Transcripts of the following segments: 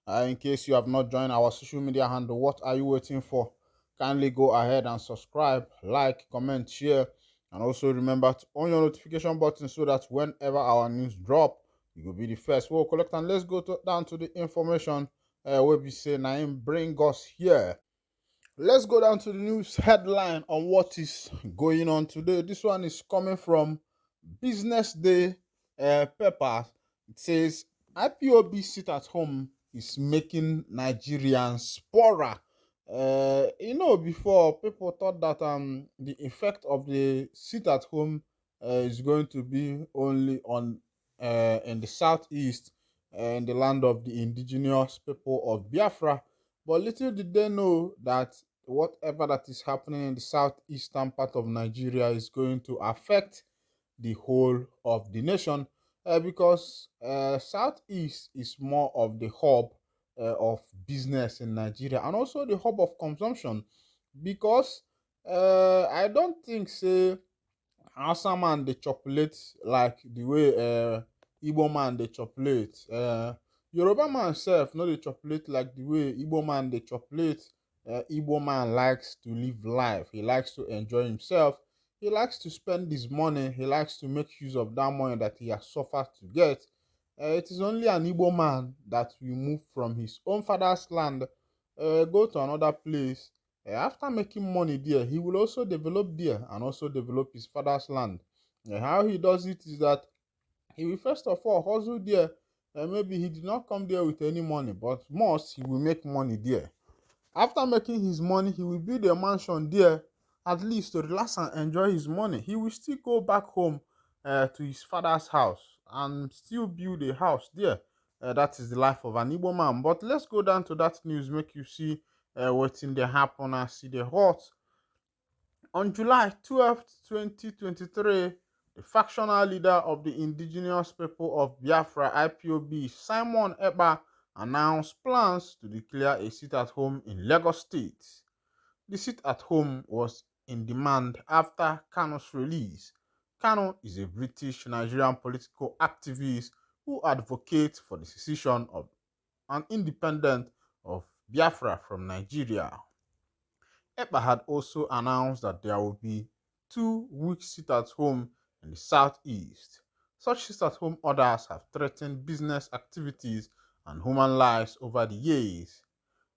In case you have not joined our social media handle, what are you waiting for? Kindly go ahead and subscribe, like, comment, share, and also remember to on your notification button so that whenever our news drop, you will be the first. We'll collect and let's go down to the information where we say Naim bring us here. Let's go down to the news headline on what is going on today. This one is coming from Business Day paper. It says IPOB sit at home is making Nigerians poorer. Before people thought that the effect of the sit at home is going to be only on in the southeast, in the land of the indigenous people of Biafra. But little did they know that whatever that is happening in the southeastern part of Nigeria is going to affect the whole of the nation, because southeast is more of the hub of business in Nigeria and also the hub of consumption, because I don't think say Hausa man dey chopulate like the way Igbo man dey chopulate. Yoruba man sef no dey chopulate like the way Igbo man dey chopulate. Igbo man likes to live life. He likes to enjoy himself. He likes to spend his money. He likes to make use of that money that he has suffered to get. It is only an Igbo man that will move from his own father's land, go to another place. After making money there, he will also develop there and also develop his father's land. How he does it is that he will first of all hustle there. Maybe he did not come there with any money, but most he will make money there. After making his money, he will build a mansion there, at least to relax and enjoy his money. He will still go back home to his father's house and still build a house there. That is the life of an Igbo man. But let's go down to that news, make you see what's in the happen and see the hot. On July 12th, 2023, the factional leader of the indigenous people of Biafra IPOB, Simon Ekpa, announced plans to declare a sit-at-home in Lagos State. The sit-at-home was in demand after Kano's release. Kano is a British Nigerian political activist who advocates for the secession of an independent of Biafra from Nigeria. Ekpa had also announced that there will be 2 week sit-at-home in the southeast. Such sit-at-home orders have threatened business activities and human lives over the years.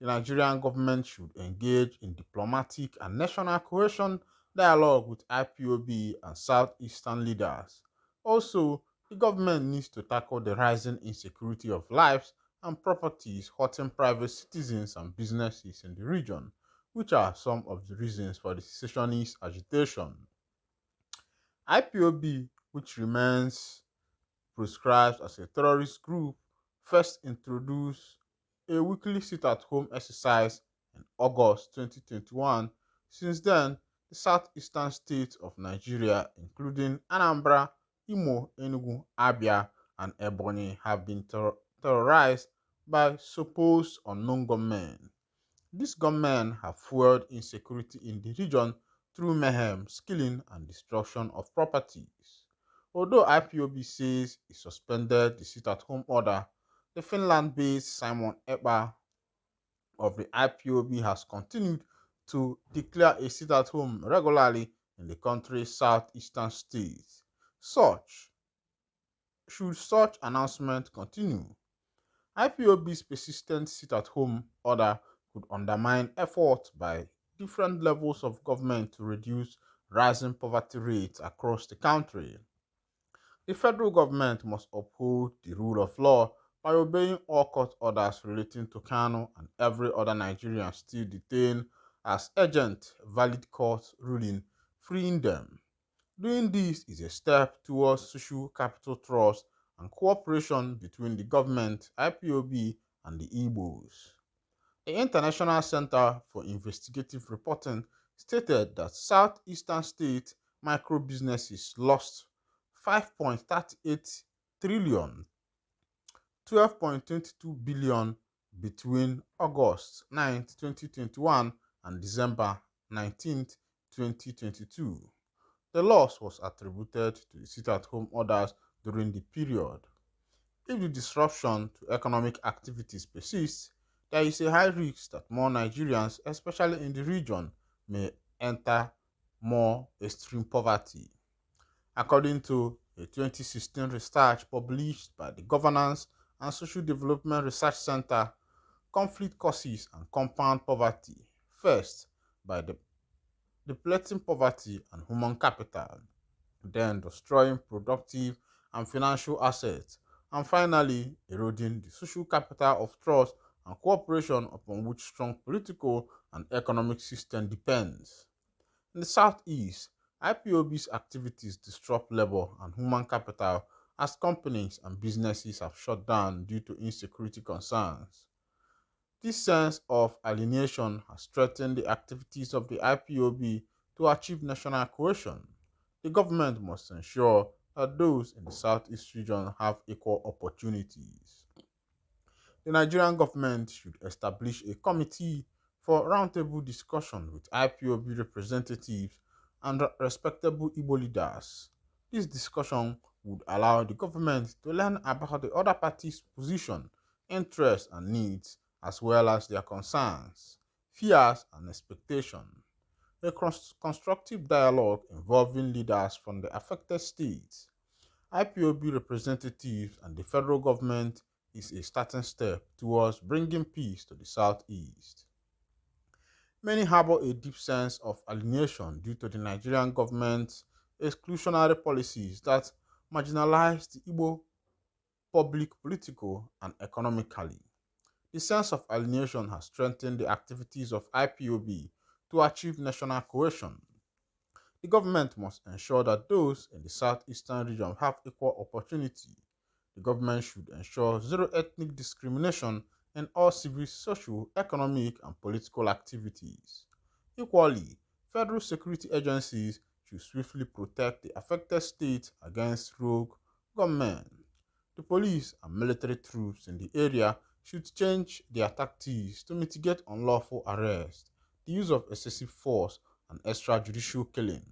The Nigerian government should engage in diplomatic and national cohesion dialogue with IPOB and southeastern leaders. Also, the government needs to tackle the rising insecurity of lives and properties hurting private citizens and businesses in the region, which are some of the reasons for the secessionist agitation. IPOB, which remains proscribed as a terrorist group, first introduced a weekly sit-at-home exercise in August 2021. Since then, the southeastern states of Nigeria, including Anambra, Imo, Enugu, Abia, and Ebonyi, have been terrorized by supposed unknown gunmen. These gunmen have fueled insecurity in the region through mayhem, killing, and destruction of properties. Although IPOB says it suspended the sit-at-home order, the Finland-based Simon Ekpa of the IPOB has continued to declare a sit-at-home regularly in the country's southeastern states. Should such announcement continue, IPOB's persistent sit-at-home order could undermine efforts by different levels of government to reduce rising poverty rates across the country. The federal government must uphold the rule of law by obeying all court orders relating to Kanu and every other Nigerian still detained as urgent, valid court ruling freeing them. Doing this is a step towards social capital trust and cooperation between the government, IPOB, and the Igbos. The International Center for Investigative Reporting stated that southeastern state micro businesses lost 5.38 trillion, 12.22 billion between August 9th, 2021 and December 19th, 2022. The loss was attributed to the sit-at-home orders during the period. If the disruption to economic activities persists, there is a high risk that more Nigerians, especially in the region, may enter more extreme poverty. According to a 2016 research published by the Governance and Social Development Research Center, conflict causes and compound poverty. First, by depleting poverty and human capital, then destroying productive and financial assets, and finally eroding the social capital of trust and cooperation upon which strong political and economic system depends. In the southeast, IPOB's activities disrupt labor and human capital as companies and businesses have shut down due to insecurity concerns. This sense of alienation has threatened the activities of the IPOB to achieve national cohesion. The government must ensure that those in the southeast region have equal opportunities. The Nigerian government should establish a committee for roundtable discussion with IPOB representatives and respectable Igbo leaders. This discussion would allow the government to learn about the other parties' position, interests, and needs, as well as their concerns, fears, and expectations. A constructive dialogue involving leaders from the affected states, IPOB representatives, and the federal government is a starting step towards bringing peace to the southeast. Many harbor a deep sense of alienation due to the Nigerian government's exclusionary policies that marginalize the Igbo public political and economically. The sense of alienation has strengthened the activities of IPOB to achieve national cohesion. The government must ensure that those in the southeastern region have equal opportunity. The government should ensure zero ethnic discrimination in all civil, social, economic, and political activities. Equally, federal security agencies should swiftly protect the affected states against rogue gunmen. The police and military troops in the area should change their tactics to mitigate unlawful arrest, the use of excessive force, and extrajudicial killing.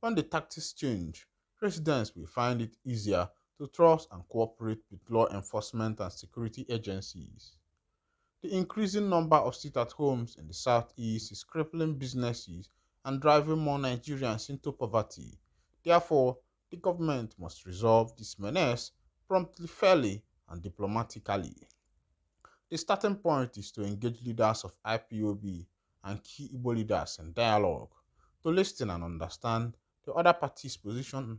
When the tactics change, residents will find it easier to trust and cooperate with law enforcement and security agencies. The increasing number of sit-at-homes in the southeast is crippling businesses and driving more Nigerians into poverty. Therefore, the government must resolve this menace promptly, fairly, and diplomatically. The starting point is to engage leaders of IPOB and key Igbo leaders in dialogue, to listen and understand the other party's position,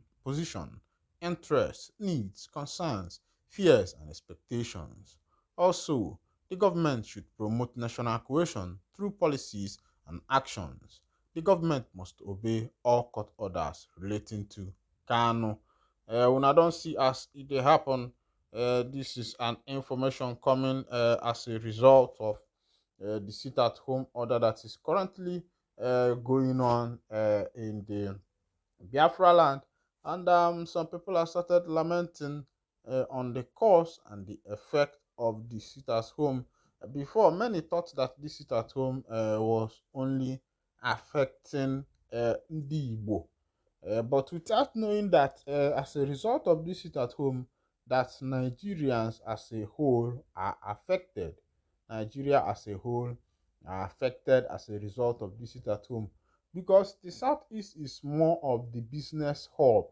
interests, needs, concerns, fears, and expectations. Also, the government should promote national cohesion through policies and actions. The government must obey all court orders relating to Kano. When I don't see as it dey happen, this is an information coming as a result of the sit-at-home order that is currently going on in the Biafra land, and some people have started lamenting on the cause and the effect of the sit-at-home. Before, many thought that this sit-at-home was only affecting Ndi Igbo, but without knowing that as a result of this sit at home, that Nigerians as a whole are affected. Nigeria as a whole are affected as a result of this sit at home because the southeast is more of the business hub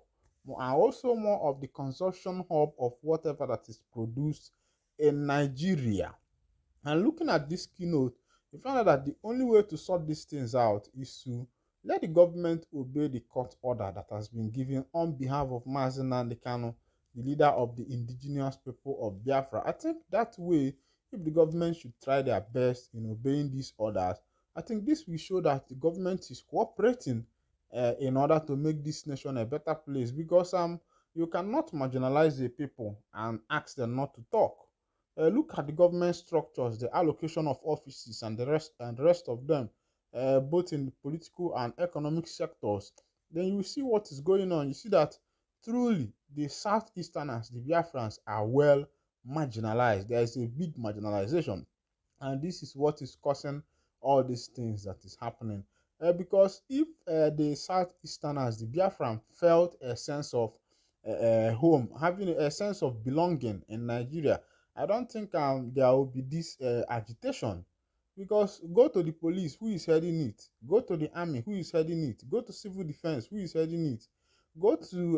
and also more of the consumption hub of whatever that is produced in Nigeria. And looking at this keynote, we found out that the only way to sort these things out is to let the government obey the court order that has been given on behalf of Mazi Nnamdi Kanu, the leader of the indigenous people of Biafra. I think that way, if the government should try their best in obeying these orders, I think this will show that the government is cooperating in order to make this nation a better place because you cannot marginalize the people and ask them not to talk. Look at the government structures, the allocation of offices, and the rest of them, both in the political and economic sectors. Then you will see what is going on. You see that truly the Southeasterners, the Biafrans, are well marginalized. There is a big marginalization, and this is what is causing all these things that is happening. Because if the Southeasterners, the Biafran, felt a sense of home, having a sense of belonging in Nigeria, I don't think there will be this agitation. Because go to the police, who is heading it? Go to the army, who is heading it? Go to civil defense, who is heading it? Go to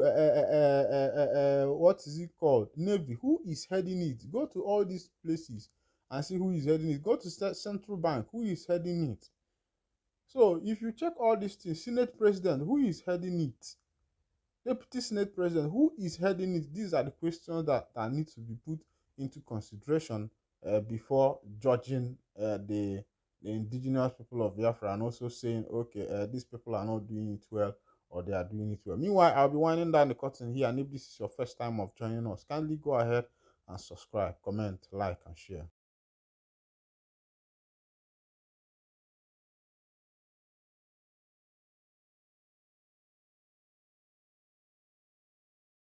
what is it called? Navy, who is heading it? Go to all these places and see who is heading it. Go to central bank, who is heading it? So if you check all these things, Senate president, who is heading it? Deputy Senate President, who is heading it? These are the questions that need to be put into consideration before judging the indigenous people of Biafra, and also saying, okay, these people are not doing it well, or they are doing it well. Meanwhile, I'll be winding down the curtain here, and if this is your first time of joining us, kindly go ahead and subscribe, comment, like, and share.